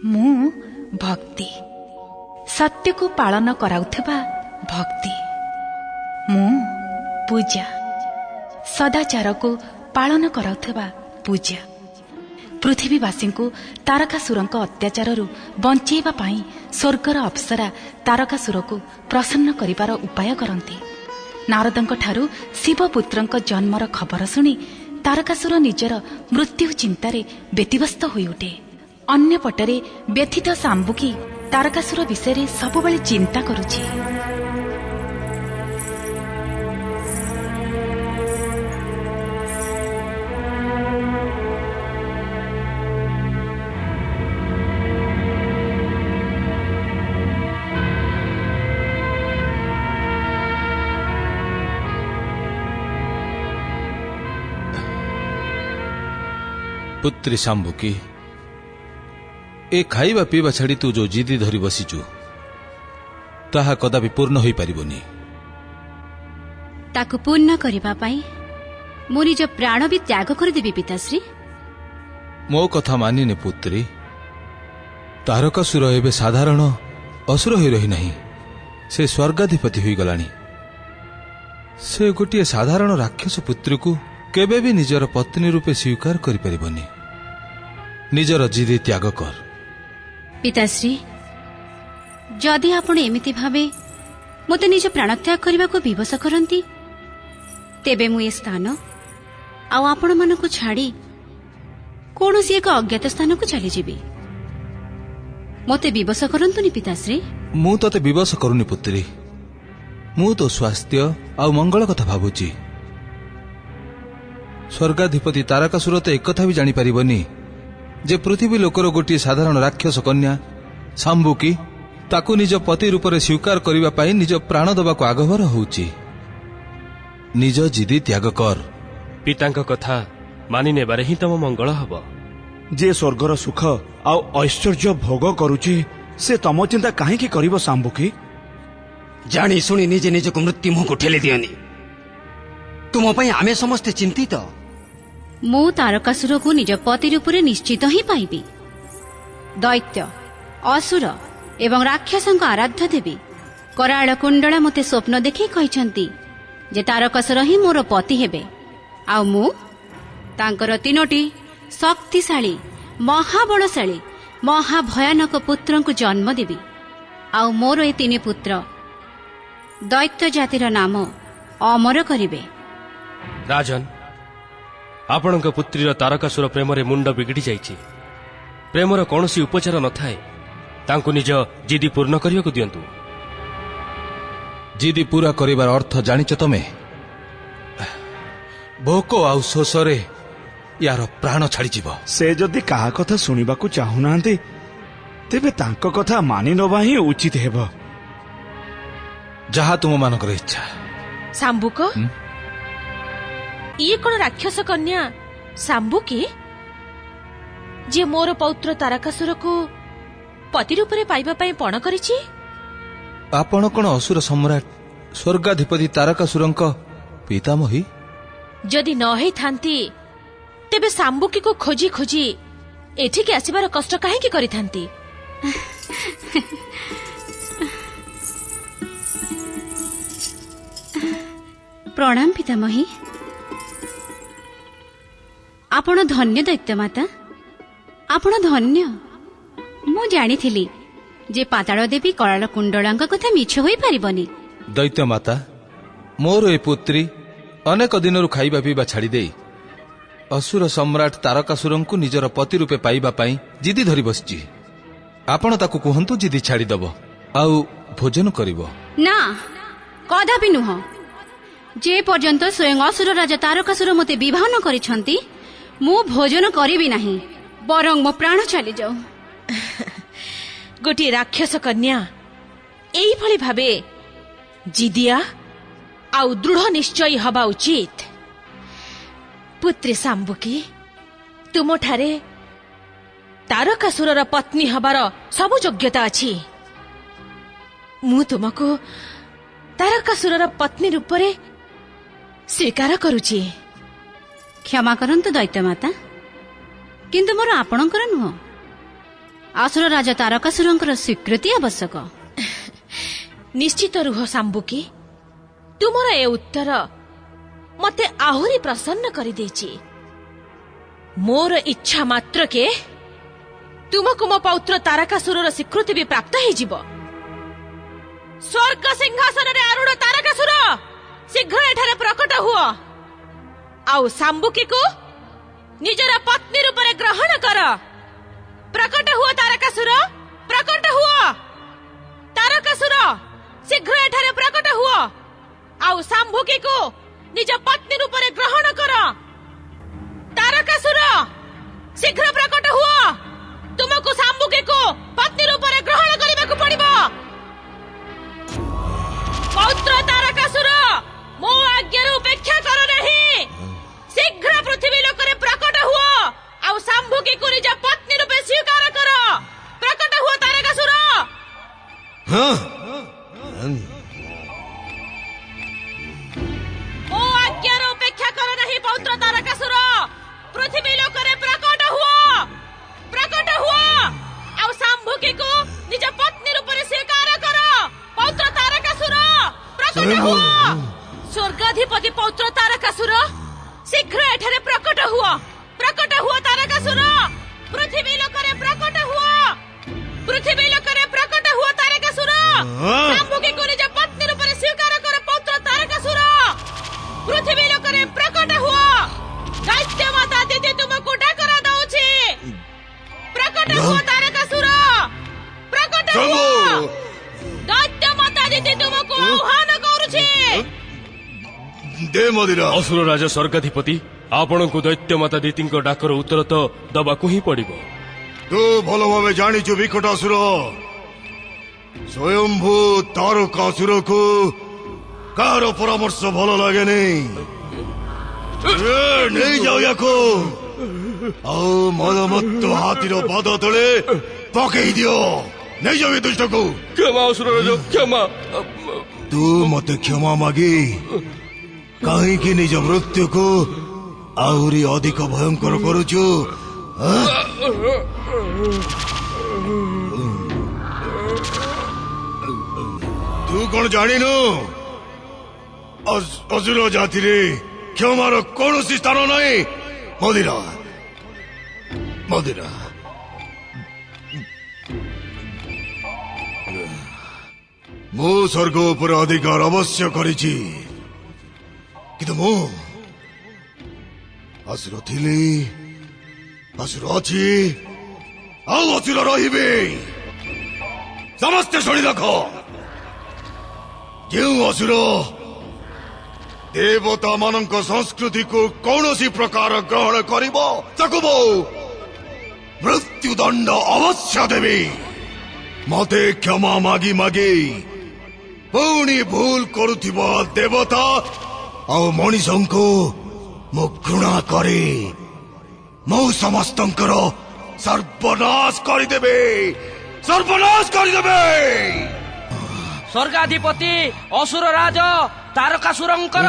ମୁଁ ଭକ୍ତି, ସତ୍ୟକୁ ପାଳନ କରାଉଥିବା ଭକ୍ତି। ମୁଁ ପୂଜା, ସଦାଚାରକୁ ପାଳନ କରାଉଥିବା ପୂଜା। ପୃଥିବୀବାସୀଙ୍କୁ ତାରକାସୁରଙ୍କ ଅତ୍ୟାଚାରରୁ ବଞ୍ଚେଇବା ପାଇଁ ସ୍ୱର୍ଗର ଅପ୍ସରା ତାରକାସୁରକୁ ପ୍ରସନ୍ନ କରିବାର ଉପାୟ କରନ୍ତି। ନାରଦଙ୍କଠାରୁ ଶିବପୁତ୍ରଙ୍କ ଜନ୍ମର ଖବର ଶୁଣି ତାରକାସୁର ନିଜର ମୃତ୍ୟୁ ଚିନ୍ତାରେ ବ୍ୟତିବ୍ୟସ୍ତ ହୋଇଉଠେ। ଅନ୍ୟପଟରେ ବ୍ୟଥିତ ଶାମ୍ବୁକି ତାରକାସୁର ବିଷୟରେ ସବୁବେଳେ ଚିନ୍ତା କରୁଛି। पुत्री शाम्भुकी, ए खाइबा पीवा छाड़ी तू जो जिदी धरी बसीचु ताहा कदापि पूर्ण होई पारिबोनी। ताकु पूर्ण करिबा पाई मो निज प्राण भी त्याग करदेबी पिताश्री। मो कथा मानिने पुत्री, तारकासुर एबे साधारण असुर होई रही नहीं, से स्वर्गाधिपति होई गलानी। से गोटे साधारण राक्षस पुत्री को केबे भी निजर पत्नी रूपे स्वीकार करि परिबनी। निजर जिदी त्याग कर। पिताश्री, जदि आपण एमिति भावे मते निज प्राणत्याग करने को विवश करती, तेबे मु ए स्थान आपण मानकु छाड़ी कौनसी एक अज्ञात स्थान को चली जीवी। मते विवश करंतुनी पिताश्री। मु तते विवश करूनी पुत्री, मु तो स्वास्थ्य आ मंगल कथा भाबुची। स्वर्गाधिपति तारकासुर तो एक कथा भी जानी पारिबनी जे पृथ्वी लोकर गोटे साधारण राक्षस कन्या शाम्भुकी ताकू निज पति रूप में स्वीकार करने पाई निज प्राण दबा को आगभर होउची। निज जिदी त्याग कर। पितांक कथा मानि नेबारे ही तम मंगल हब। जे स्वर्गर सुख आ ऐश्वर्य भोग करुचे से तम चिंता काहेकि करिवो शाम्भुकी? जानी सुनी निजे निजको मृत्यु मुह को ठेली दियनी। तुम पई आमे समस्ते चिंतित। मु तारकासुर को निज पति रूप में निश्चित ही पाइबी। दैत्य, असुर एवं राक्षसों आराध्य देवी कराळ कुंडला मते स्वप्न देखी कहिसंती जे तारकासुर ही मोर पति हेबे। आ मु तांकर तीनोटी शक्तिशाली, महाबलशाली, महाभयानक पुत्र को जन्म देवी। आ मोर ए तीन पुत्र दैत्य जातिर नाम अमर करिवे। राजन, आपणक पुत्रीर तारकासुर प्रेम रे मुंड बिगड़ी जाइछि। प्रेमर कौनसी उपचार न थाए, तांकु निज जिदी पूर्ण करिया को दियंतु। जिदी पूरा करिबार अर्थ जानिच तमे? भोक आउ शोषरे यार प्राण छाड़ी जीव। से जदि काहा कथा सुनिबा को चाहुनांती तेबे तांको कथा मानि नबा ही उचित हेबो। जहा तुम मानकर इच्छा। शाम्भुक, ये कौन राक्षस कन्या शाम्भुकी जे मोर पौत्र तारकासुर को पति रूप में पाइबा पई पण करिछि? आपण कोन असुर सम्राट स्वर्गाधिपति तारकासुरंक पितामही? जदि न हेई थांती तेबे शाम्भुकी को खोजी खोजी एठिके आसीबार कष्ट काहेकि करिथांती? प्रणाम पितामही। आपण धन्य दैत्य माता, आपण धन्य। मु जानिथिली जे पाताल देवी कराळ कुंडलांक कथा मिछ होई पारिबनी। दैत्य माता, मोर ए पुत्री अनेक दिनरु खाइबा पीबा छाड़ी दे असुर सम्राट तारकासुरंकु निजर पति रूपे पाइबा पाई जिदी धरी बसची। आपण ताकु कुहंतु जिदी छाड़ी दबो आउ भोजन करिवो। ना, कदापि नुह। जे पर्यंत स्वयं असुर राजा तारकासुर मते विवाह न करिसंती मु भोजन करिबी नहीं, बरং मो प्राण चली जाऊ। गोटे राक्षस कन्या एई भली भाबे जिदिया आउ दृढ़ निश्चयी हवा उचित। पुत्री शाम्भुकी, तुम ठारे तारकासुरर पत्नी हबार सबु योग्यता अछि। मु तुमको तारकासुरर पत्नी रूप में स्वीकार करुची। क्षमा करंतु दैत्य माता, किंतु मोर आपणकर नुह। असुर राजा तारकासुरଙ୍କର ସ୍ୱୀକୃତି ଆବଶ୍ୟକ। ନିଶ୍ଚିତ ରୁହ ସାମ୍ବୁକି, ତୁମର ଏ ଉତ୍ତର ମତେ ଆହୁରି ପ୍ରସନ୍ନ କରିଦେଇଛି। ମୋର ଇଚ୍ଛା ମାତ୍ରକେ ତୁମକୁ ମୋ ପୌତ୍ର ତାରକାସୁରର ସ୍ୱୀକୃତି ବି ପ୍ରାପ୍ତ ହେଇଯିବ। ସ୍ୱର୍ଗ ସିଂହାସନରେ ଆରୂଢ଼ ତାରକାସୁର, ଶୀଘ୍ର ଏଠାରେ ପ୍ରକଟ ହୁଅ, ଆଉ ସାମ୍ବୁକିକୁ ନିଜର ପତ୍ନୀ ରୂପରେ ଗ୍ରହଣ କର। ପ୍ରକଟ ହୁଅ ତାରକାସୁର, ପ୍ରକଟ ହୁଅ। ତାରକାସୁର, ଶୀଘ୍ର ଏଠାରେ ପ୍ରକଟ ହୁଅ, ଆଉ ସାମ୍ବୁକିକୁ ନିଜ ପତ୍ନୀ ରୂପରେ ଗ୍ରହଣ କର। ତାରକାସୁର, ଶୀଘ୍ର ପ୍ରକଟ ହୁଅ, ତୁମକୁ ସାମ୍ବୁକିକୁ ପତ୍ନୀ ରୂପରେ ଗ୍ରହଣ କରିବାକୁ ପଡ଼ିବ। ପୌତ୍ର ତାରକାସୁର, ମୋ ଆଜ୍ଞାର ଉପେକ୍ଷା କର ନାହିଁ, ଶୀଘ୍ର ପୃଥିବୀ ଲୋକରେ ପ୍ରକଟ ହୁଅ, ଆଉ ସାମ୍ବୁକିକୁ ନିଜ ପତ୍ନୀ ରୂପେ ସ୍ୱୀକାର କର। ପ୍ରକଟ ହୁଅ ତାରକାସୁର। ମୋ ଆଜ୍ଞାର ଉପେକ୍ଷା କର ନାହିଁ ପୌତ୍ର ତାରକାସୁର, ପୃଥିବୀ ଲୋକରେ ପ୍ରକଟ ହୁଅ, ପ୍ରକଟ ହୁଅ, ଆଉ ସାମ୍ବୁକିକୁ ନିଜ ପତ୍ନୀ ରୂପରେ ସ୍ୱୀକାର କର। ପୌତ୍ର ତାରକାସୁର, ପ୍ରକଟ ହୁଅ। ସ୍ୱର୍ଗାଧିପତି ପୌତ୍ର ତାରକାସୁର, ଶୀଘ୍ର ଏଠାରେ ପ୍ରକଟ ହୁଅ, ପ୍ରକଟ ହୁଅ ତାରକାସୁର। ପୃଥିବୀ ଲୋକରେ ପ୍ରକଟ ହୁଅ, ପୃଥିବୀ ଲୋକରେ ପ୍ରକଟ ହୁଅ ତାରକାସୁର। ସାମ୍ବୁକିକୁ ନିଜ ପତ୍ନୀ ରୂପରେ ସ୍ୱୀକାର କର ପୌତ୍ର ତାରକାସୁର। ପୃଥିବୀ ଲୋକରେ ପ୍ରକଟ ହୁଅ, ଦୈତ୍ୟ ମାତା ଦିଦି ତୁମକୁ ଡାକରା ଦଉଛି। ପ୍ରକଟ ହୁଅ ତାରକାସୁର, ପ୍ରକଟ ହୁଅ। ଦୈତ୍ୟ ମାତା ଦିଦି ତୁମକୁ ଆହ୍ୱାନ କରୁଛି। ଦେ ମଦିରା। ଅସୁର ରାଜା ସ୍ୱର୍ଗାଧିପତି, ଆପଣଙ୍କୁ ଦୈତ୍ୟ ମାତା ଦିତିଙ୍କ ଡାକର ଉତ୍ତର ତ ଦବାକୁ ହିଁ ପଡ଼ିବ। ତୁ ଭଲ ଭାବେ ଜାଣିଛୁ ବିକଟାସୁର, ସ୍ୱୟମ୍ଭୁ ତାରକାସୁରକୁ କାହାର ପରାମର୍ଶ ଭଲ ଲାଗେନି। ନେଇଯାଉ ୟାକୁ, ଆଉ ମଦମତ୍ତ ହାତୀର ପାଦ ତଳେ ପକେଇ ଦିଅ। ନେଇଯାଉ ଏ ଦୁଷ୍ଟକୁ। କ୍ଷମା ଅସୁର ରାଜା, କ୍ଷମା। ତୁ ମତେ କ୍ଷମା ମାଗି କାହିଁକି ନିଜ ମୃତ୍ୟୁକୁ ଆହୁରି ଅଧିକ ଭୟଙ୍କର କରୁଛୁ? ତୁ କଣ ଜାଣିନୁ? ଅସୁର ଜାତିରେ କ୍ଷମାର କୌଣସି ସ୍ଥାନ ନାହିଁ। ମଦିରା, ମଦିରା। ମୁଁ ସ୍ୱର୍ଗ ଉପରେ ଅଧିକାର ଅବଶ୍ୟ କରିଛି, କିନ୍ତୁ ମୁଁ ଅସୁର ଥିଲି, ଅସୁର ଅଛି, ଆଉ ଅସୁର ରହିବି। ସମସ୍ତେ ଶୁଣି ରଖ, ଯେଉଁ ଅସୁର ଦେବତା ମାନଙ୍କ ସଂସ୍କୃତିକୁ କୌଣସି ପ୍ରକାର ଗ୍ରହଣ କରିବ, ତାକୁ ମୁଁ ମୃତ୍ୟୁଦଣ୍ଡ ଅବଶ୍ୟ ଦେବି। ମତେ କ୍ଷମା ମାଗି ମାଗି ପୁଣି ଭୁଲ କରୁଥିବା ଦେବତା ଆଉ ମଣିଷଙ୍କୁ ମୁଁ ଘୃଣା କରି ମୁଁ ସମସ୍ତଙ୍କର ସର୍ବନାଶ କରିଦେବେ, ସର୍ବନାଶ କରିଦେବେ। ସ୍ୱର୍ଗାଧିପତି ଅସୁର ରାଜ ତାରକାସୁରଙ୍କର,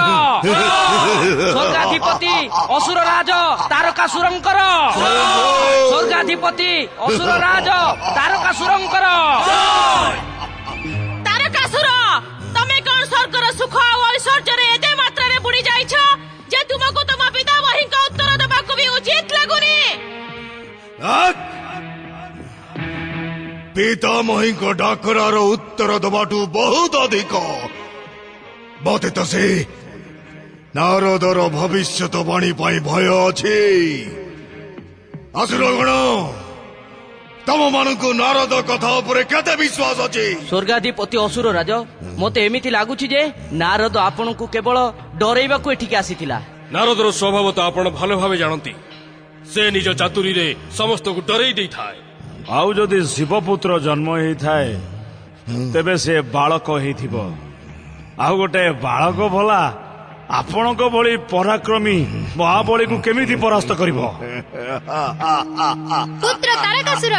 ସ୍ୱର୍ଗାଧିପତି ଅସୁର ରାଜ ତାରକାସୁରଙ୍କର, ସ୍ୱର୍ଗାଧିପତି ଅସୁର ରାଜ ତାରକାସୁରଙ୍କର। ତାରକାସୁର, ତମେ କଣ ସ୍ୱର୍ଗର ସୁଖ ଆଉ ଐଶ୍ୱର୍ଯ୍ୟରେ ଏତେ ମାତ୍ରାରେ ବୁଡି ଯାଇଛ ଯେ ତୁମକୁ ତମ ପିତାମହୀଙ୍କ ଉତ୍ତର ଦେବାକୁ ବି ଉଚିତ ଲାଗୁନି? ପିତାମହୀଙ୍କ ଡାକରାର ଉତ୍ତର ଦେବାଠୁ ବହୁତ ଅଧିକ ମତେ ତ ସେ ନାରଦର ଭବିଷ୍ୟତବାଣୀ ପାଇଁ ଭୟ ଅଛି। ଅସୁରଗଣ, ତମମାନଙ୍କୁ ନାରଦ କଥା ଉପରେ କେତେ ବିଶ୍ୱାସ ଅଛି? ସ୍ୱର୍ଗାଧିପତି ଅସୁର ରାଜ, ମୋତେ ଏମିତି ଲାଗୁଛି ଯେ ନାରଦ ଆପଣଙ୍କୁ କେବଳ ଡରେଇବାକୁ ଏଠିକି ଆସିଥିଲା। ନାରଦର ସ୍ୱଭାବ ତ ଆପଣ ଭଲ ଭାବେ ଜାଣନ୍ତି। ସେ ନିଜ ଚାତୁରୀରେ ସମସ୍ତଙ୍କୁ ଡରେଇ ଦେଇଥାଏ। ଆଉ ଯଦି ଶିବପୁତ୍ର ଜନ୍ମ ହେଇଥାଏ ତେବେ ସେ ବାଳକ ହେଇଥିବ। ଆଉ ଗୋଟେ ବାଳକ ଭଲା ଆପଣଙ୍କ ଭଳି ପରାକ୍ରମୀ ମହାବଳୀକୁ କେମିତି ପରାସ୍ତ କରିବ? ପୁତ୍ର ତାରକାସୁର,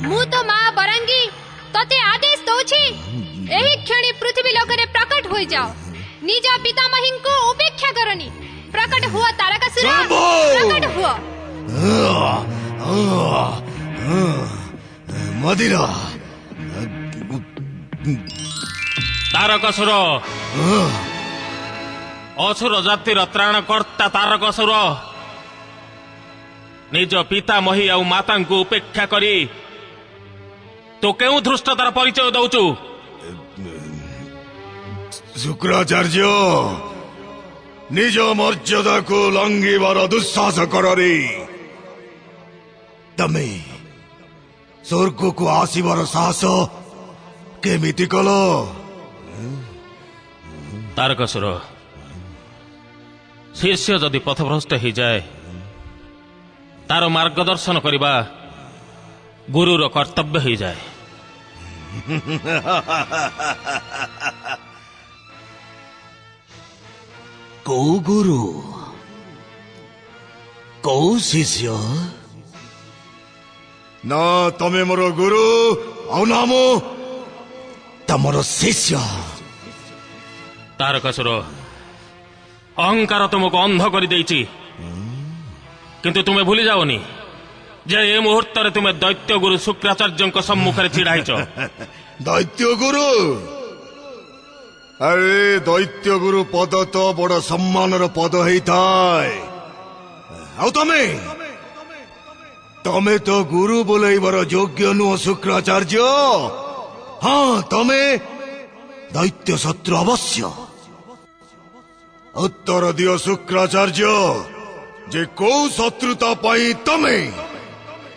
ମୁଁ ତ ମା ବରାଙ୍ଗୀ ତତେ ଆଦେଶ ଦଉଛି, ଏହି କ୍ଷଣି ପୃଥିବୀ ଲୋକରେ ପ୍ରକଟ ହୋଇଯାଅ। ନିଜ ପିତାମହୀଙ୍କୁ ଉପେକ୍ଷା କରନି। ପ୍ରକଟ ହୁଅ ତାରକାସୁର, ପ୍ରକଟ ହୁଅ। ମଦିରା ତାରକାସୁର ଅସୁର ଜାତିର ତ୍ରାଣକର୍ତ୍ତା ତାରକାସୁର ନିଜ ପିତାମହୀ ଆଉ ମାତାଙ୍କୁ ଉପେକ୍ଷା କରି ତୁ କେଉଁ ଧୃଷ୍ଟତାର ପରିଚୟ ଦଉଛୁ? ଶୁକ୍ରାଚାର୍ଯ୍ୟ ନିଜ ମର୍ଯ୍ୟାଦାକୁ ଲଙ୍ଘିବାର ଦୁଃସାହସ କରରେ ତମେ ସ୍ୱର୍ଗକୁ ଆସିବାର ସାହସ କେମିତି କଲ? ତାରକାସୁର ଶିଷ୍ୟ ଯଦି ପଥଭ୍ରଷ୍ଟ ହେଇଯାଏ ତାର ମାର୍ଗଦର୍ଶନ କରିବା ଗୁରୁର କର୍ତ୍ତବ୍ୟ ହେଇଯାଏ। କୋଉ ଗୁରୁ କୋଉ ଶିଷ୍ୟ? ନା ତମେ ମୋର ଗୁରୁ ଆଉ ନା ମୁଁ ତମର ଶିଷ୍ୟ। ତାରକାସୁର ଅହଙ୍କାର ତୁମକୁ ଅନ୍ଧ କରିଦେଇଛି, କିନ୍ତୁ ତୁମେ ଭୁଲି ଯାଓନି ଯେ ଏ ମୁହୂର୍ତ୍ତରେ ତୁମେ ଦୈତ୍ୟ ଗୁରୁ ଶୁକ୍ରାଚାର୍ଯ୍ୟଙ୍କ ସମ୍ମୁଖରେ ଛିଡ଼ା ହେଇଛ। ଦୈତ୍ୟ ଗୁରୁ? ଆରେ ଦୈତ୍ୟ ଗୁରୁ ପଦ ତ ବଡ ସମ୍ମାନର ପଦ ହେଇଥାଏ। ଆଉ ତମେ ତମେ ତ ଗୁରୁ ବୋଲେଇବାର ଯୋଗ୍ୟ ନୁହ ଶୁକ୍ରାଚାର୍ଯ୍ୟ। ହଁ ତମେ ଦୈତ୍ୟ ଶତ୍ରୁ ଅବଶ୍ୟ। ଉତ୍ତର ଦିଅ ଶୁକ୍ରାଚାର୍ଯ୍ୟ ଯେ କୋଉ ଶତ୍ରୁତା ପାଇଁ ତମେ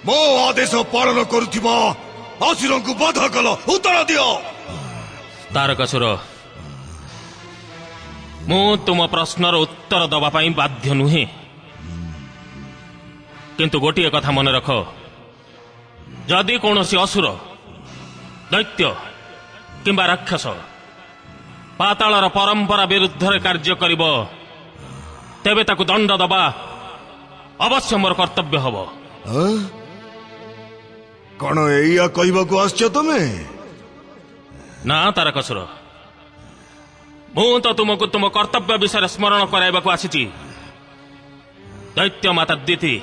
ମୋ ଆଦେଶ ପାଳନ କରୁଥିବା ଅସୁରଙ୍କୁ ବଧ କଲ? ଉତ୍ତର ଦିଅ। ତାରକାସୁର ମୁଁ ତୁମ ପ୍ରଶ୍ନର ଉତ୍ତର ଦେବା ପାଇଁ ବାଧ୍ୟ ନୁହେଁ, କିନ୍ତୁ ଗୋଟିଏ କଥା ମନେ ରଖ, ଯଦି କୌଣସି ଅସୁର ଦୈତ୍ୟ କିମ୍ବା ରାକ୍ଷସ ପାତାଳର ପରମ୍ପରା ବିରୁଦ୍ଧରେ କାର୍ଯ୍ୟ କରିବ ତେବେ ତାକୁ ଦଣ୍ଡ ଦେବା ଅବଶ୍ୟ ମୋର କର୍ତ୍ତବ୍ୟ ହବ। କଣ ଏଇଆ କହିବାକୁ ଆସିଛ ତମେ? ନା ତାରକାସୁର, ମୁଁ ତ ତୁମକୁ ତୁମ କର୍ତ୍ତବ୍ୟ ବିଷୟରେ ସ୍ମରଣ କରାଇବାକୁ ଆସିଛି। ଦୈତ୍ୟ ମାତା ଦିତି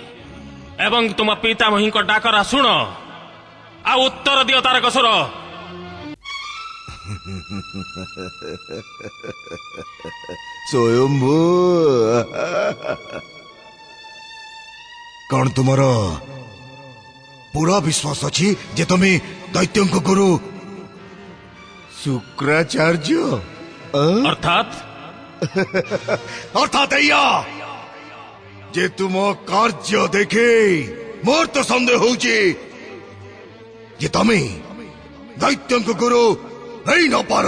ଏବଂ ତୁମ ପିତାମହୀଙ୍କ ଡାକରା ଶୁଣ ଆଉ ଉତ୍ତର ଦିଅ ତାରକାସୁର। ସ୍ୱୟମ୍ଭୁ, କଣ ତୁମର ପୁରା ବିଶ୍ୱାସ ଅଛି ଯେ ତମେ ଦୈତ୍ୟଙ୍କ ଗୁରୁ ଶୁକ୍ରାଚାର୍ଯ୍ୟ? ଅର୍ଥାତ୍ ଏଇଆ ଯେ ତୁମ କାର୍ଯ୍ୟ ଦେଖି ମୋର ତ ସନ୍ଦେହ ହଉଛି ଯେ ତମେ ଦୈତ୍ୟଙ୍କ ଗୁରୁ ହେଇ ନପାର।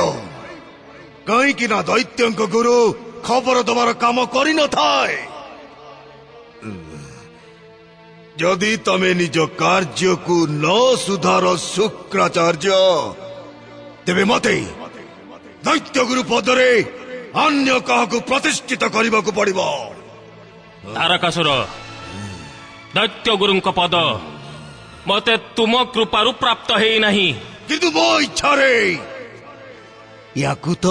କାହିଁକି ନା ଦୈତ୍ୟଙ୍କ ଗୁରୁ ଖବର ଦେବାର କାମ କରିନଥାଏ। ଯଦି ତମେ ନିଜ କାର୍ଯ୍ୟକୁ ନ ସୁଧାର ଶୁକ୍ରାଚାର୍ଯ୍ୟ, ତେବେ ମତେ ଦୈତ୍ୟଗୁରୁ ପଦରେ ଅନ୍ୟ କାହାକୁ ପ୍ରତିଷ୍ଠିତ କରିବାକୁ ପଡ଼ିବ। ତାରକାସୁର, ଦୈତ୍ୟ ଗୁରୁଙ୍କ ପଦ ମତେ ତୁମ କୃପାରୁ ପ୍ରାପ୍ତ ହେଇନାହିଁ, କିନ୍ତୁ ମୋ ଇଚ୍ଛାରେ ୟାକୁ ତ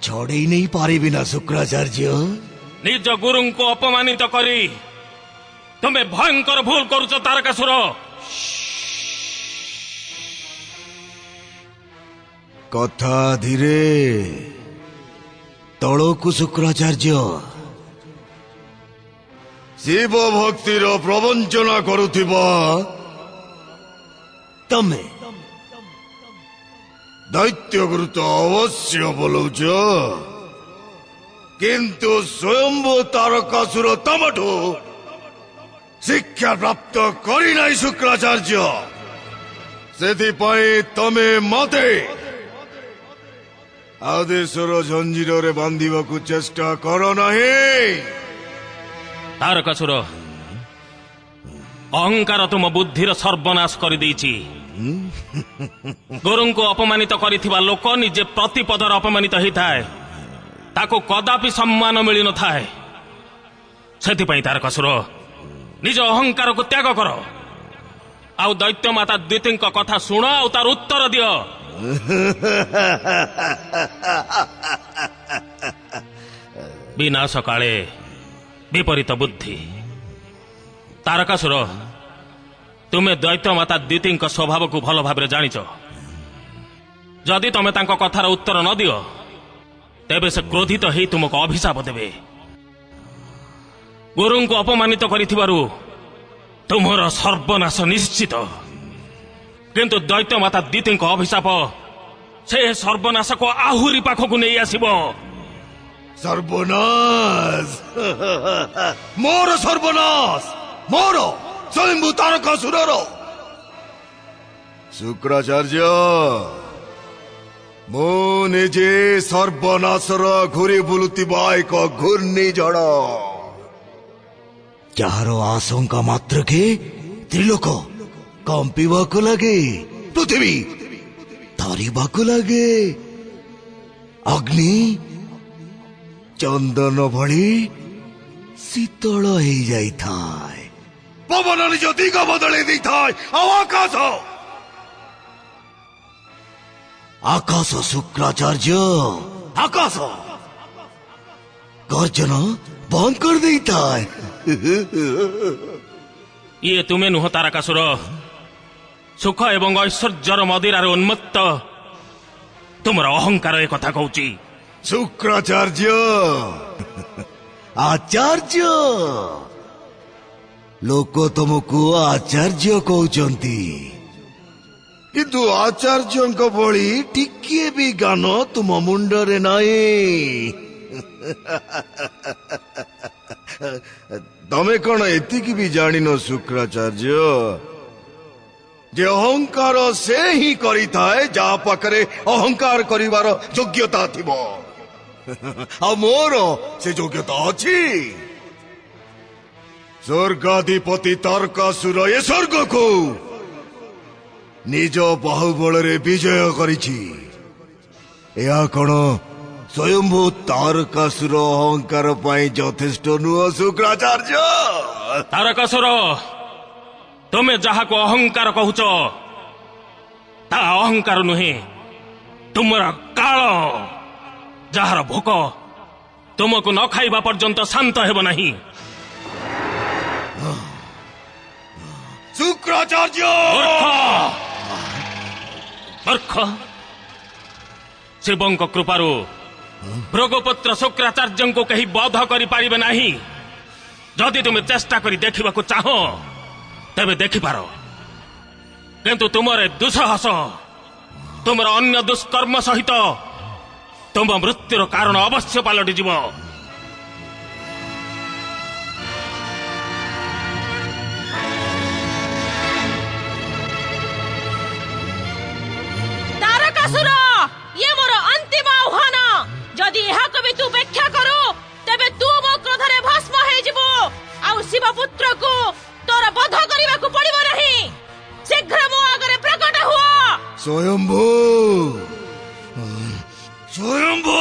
ଛଡେଇ ନେଇ ପାରିବି ନା ଶୁକ୍ରାଚାର୍ଯ୍ୟ। ନିଜ ଗୁରୁଙ୍କୁ ଅପମାନିତ କରି ତୁମେ ଭୟଙ୍କର ଭୁଲ କରୁଛ ତାରକାସୁର। କଥା ଧୀରେ ତଳକୁ ଶୁକ୍ରାଚାର୍ଯ୍ୟ। ଶିବ ଭକ୍ତିର ପ୍ରବଞ୍ଚନା କରୁଥିବା ତମେ ଦୈତ୍ୟଗୁରୁ ତ ଅବଶ୍ୟ ବୋଲଉଛ, କିନ୍ତୁ ସ୍ୱୟମ୍ଭୁ ତାରକାସୁର ତମଠୁ ଶିକ୍ଷା ପ୍ରାପ୍ତ କରିନାହିଁ ଶୁକ୍ରାଚାର୍ଯ୍ୟ। ସେଥିପାଇଁ ତମେ ମତେ ଆଦେଶର ଜଞ୍ଜିରରେ ବାନ୍ଧିବାକୁ ଚେଷ୍ଟା କର ନାହିଁ। ତାରକାସୁର, ଅହଙ୍କାର ତୁମ ବୁଦ୍ଧିର ସର୍ବନାଶ କରିଦେଇଛି। ଗୁରୁଙ୍କୁ ଅପମାନିତ କରିଥିବା ଲୋକ ନିଜେ ପ୍ରତିପଦରେ ଅପମାନିତ ହେଇଥାଏ, ତାକୁ କଦାପି ସମ୍ମାନ ମିଳିନଥାଏ। ସେଥିପାଇଁ ତାରକାସୁର, ନିଜ ଅହଙ୍କାରକୁ ତ୍ୟାଗ କର ଆଉ ଦୈତ୍ୟ ମାତା ଦ୍ୱିତୀଙ୍କ କଥା ଶୁଣ ଆଉ ତାର ଉତ୍ତର ଦିଅ। ବିନାଶ କାଳେ ବିପରୀତ ବୁଦ୍ଧି। ତାରକାସୁର, ତୁମେ ଦୈତ୍ୟ ମାତା ଦିତିଙ୍କ ସ୍ୱଭାବକୁ ଭଲ ଭାବରେ ଜାଣିଛ। ଯଦି ତମେ ତାଙ୍କ କଥାର ଉତ୍ତର ନ ଦିଅ ତେବେ ସେ କ୍ରୋଧିତ ହେଇ ତୁମକୁ ଅଭିଶାପ ଦେବେ। ଗୁରୁଙ୍କୁ ଅପମାନିତ କରିଥିବାରୁ ତୁମର ସର୍ବନାଶ ନିଶ୍ଚିତ। କିନ୍ତୁ ଦୈତ୍ୟ ମାତା ଦିତିଙ୍କ ଅଭିଶାପ ସେ ସର୍ବନାଶକୁ ଆହୁରି ପାଖକୁ ନେଇ ଆସିବ। ସର୍ବନାଶ ମୋର ସର୍ବନାଶ, ମୋର ସ୍ୱୟମ୍ଭୁ ତାରକାସୁରର। ଶୁକ୍ରାଚାର୍ଯ୍ୟ, ମୁଁ ନିଜେ ସର୍ବନାଶର ଘୁରି ବୁଲୁଥିବା ଏକ ଘୂର୍ଣ୍ଣିଝଡ଼, ଯାହାର ଆଶଙ୍କା ମାତ୍ରକେ ତ୍ରିଲୋକ କମ୍ପିବାକୁ ଲାଗେ, ପୃଥିବୀ ଥରିବାକୁ ଲାଗେ, ଅଗ୍ନି ଚନ୍ଦନ ଭଳି ଶୀତଳ ହେଇଯାଇଥାଏ, ପବନ ନିଜ ଦିଗ ବଦଳେଇ ଦେଇଥାଏ, ଆଉ ଆକାଶ ଶୁକ୍ରାଚାର୍ଯ୍ୟ, ଆକାଶ ଗର୍ଜନ ବନ୍ଦ କରିଦେଇଥାଏ। ଇଏ ତୁମେ ନୁହଁ ତାରକାସୁର। ସୁଖ ଏବଂ ଐଶ୍ୱର୍ଯ୍ୟର ମଦିରାରେ ଉନ୍ମତ୍ତ ତୁମର ଅହଙ୍କାର ଏ କଥା କହୁଛି। ଶୁକ୍ରାଚାର୍ଯ୍ୟ, ଆଚାର୍ଯ୍ୟ, ଲୋକ ତମକୁ ଆଚାର୍ଯ୍ୟ କହୁଛନ୍ତି, କିନ୍ତୁ ଆଚାର୍ଯ୍ୟଙ୍କ ଭଳି ଟିକିଏ ବି ଜ୍ଞାନ ତୁମ ମୁଣ୍ଡରେ ନାହିଁ। ତମେ କଣ ଏତିକି ବି ଜାଣିନ ଶୁକ୍ରାଚାର୍ଯ୍ୟ ଯେ ଅହଙ୍କାର ସେ ହିଁ କରିଥାଏ ଯାହା ପାଖରେ ଅହଙ୍କାର କରିବାର ଯୋଗ୍ୟତା ଥିବ, ଆଉ ମୋର ସେ ଯୋଗ୍ୟତା ଅଛି। ସ୍ୱର୍ଗାଧିପତି ତାରକାସୁର ଏ ସ୍ୱର୍ଗକୁ ନିଜ ବାହୁବଳରେ ବିଜୟ କରିଛି। ଏହା କଣ ସ୍ୱୟମ୍ଭୁ ତାରକାସୁର ଅହଙ୍କାର ପାଇଁ ଯଥେଷ୍ଟ ନୁହଁ ଶୁକ୍ରାଚାର୍ଯ୍ୟ? ତାରକାସୁର, ତୁମେ ଯାହାକୁ ଅହଙ୍କାର କହୁଛ ତାହା ଅହଙ୍କାର ନୁହେଁ, ତୁମର କାଳ, ଯାହାର ଭୋକ ତୁମକୁ ନ ଖାଇବା ପର୍ଯ୍ୟନ୍ତ ଶାନ୍ତ ହେବ ନାହିଁ। ଶୁକ୍ରାଚାର୍ଯ୍ୟ, ମୂର୍ଖ! ଶିବଙ୍କ କୃପାରୁ ଭୃଗୁପୁତ୍ର ଶୁକ୍ରାଚାର୍ଯ୍ୟଙ୍କୁ କେହି ବଧ କରିପାରିବେ ନାହିଁ। ଯଦି ତୁମେ ଚେଷ୍ଟା କରି ଦେଖିବାକୁ ଚାହଁ ତେବେ ଦେଖିପାର, କିନ୍ତୁ ତୁମର ଦୁଃସାହସ ତୁମର ଅନ୍ୟ ଦୁଷ୍କର୍ମ ସହିତ ତୁମ ମୃତ୍ୟୁର କାରଣ ଅବଶ୍ୟ ପାଲଟିଯିବ। ତାରକାସୁର, ଇଏ ମୋର ଅନ୍ତିମ ଆହ୍ୱାନ। ଯଦି ଏହାକୁ ବି ତୁ ବ୍ୟାଖ୍ୟା କରୁ ତେବେ ତୁ ମୋ କ୍ରୋଧରେ ଭସ୍ମ ହେଇଯିବୁ, ଆଉ ଶିବପୁତ୍ରକୁ ତୋର ବଧ କରିବାକୁ ପଡିବ ନାହିଁ। ଶୀଘ୍ର ମୋ ଆଗରେ ପ୍ରକଟ ହୁଅ। ସ୍ୱୟମ୍ଭୁ, ସ୍ୱୟମ୍ଭୁ।